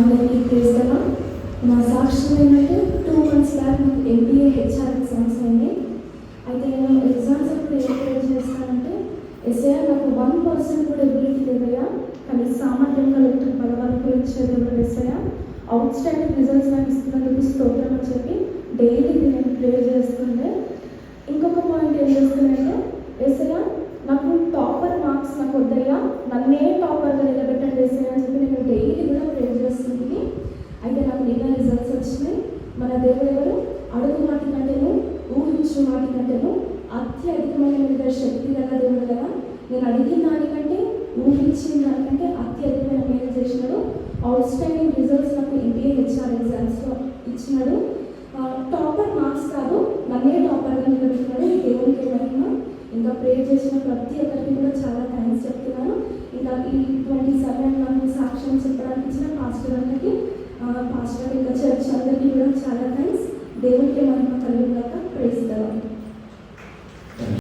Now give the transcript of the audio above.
అందరికీ ప్రేస్తమా. నా సాక్ష్యం ఏంటంటే 2 months బ్యాక్ నాకు MBA HR ఎగ్జామ్స్ అయినాయి. అయితే నేను ఎగ్జామ్స్ అప్పుడు ఏం ప్రే చేస్తానంటే, ఎస్ఐఆ నాకు 1% కూడా ఎబిలిటీ లేదయ్యా, కానీ సామర్థ్యం కలిగి బలవంతం ఇచ్చే దేవుడు ఎస్ఐఆ, అవుట్ స్టాండింగ్ రిజల్ట్స్ నాకు ఇస్తున్నందుకు స్తోత్రం అని చెప్పి డైలీ నేను ప్రే చేస్తుండే. ఇంకొక పాయింట్ ఏం చేస్తున్నాయంటే, ఎస్ఐఆ నాకు టాపర్ మార్క్స్ నాకు వద్దయ్యా, నన్నే టాపర్గా నిలబెట్టండి ఎస్ఐఆ అని చెప్పి నేను డైలీ కూడా ప్రే చేస్తుంది. అయితే నాకు నిన్న రిజల్ట్స్ వచ్చినాయి. మన దేవుడు ఎవరు? అడుగు వాటి కంటేను, ఊహించు వాటి కంటేను అత్యధికమైన మీద శక్తి గల దేవుడు కదా. నేను అడిగిన దానికంటే, ఊహించిన దానికంటే అత్యధికమైన మేలు చేసినాడు. అవుట్ స్టాండింగ్ రిజల్ట్స్ నాకు MBA HR ఎగ్జామ్స్లో ఇచ్చినాడు. టాపర్ మార్క్స్ కాదు, నన్నే టాపర్గా నిలబెట్టినాడు. దేవునికి మహిమ. ఇంకా ప్రే చేసిన ప్రతి ఒక్కరికి కూడా చాలా థ్యాంక్స్ చెప్తున్నాను. ఇంకా ఈ 27 నాకు సాక్ష్యం చెప్పడానికి ఇచ్చిన పాస్టర్ అందరికీ, పాస్టర్ ఇంకా చర్చ్ అందరికీ కూడా చాలా థ్యాంక్స్. దేవునికి మహిమ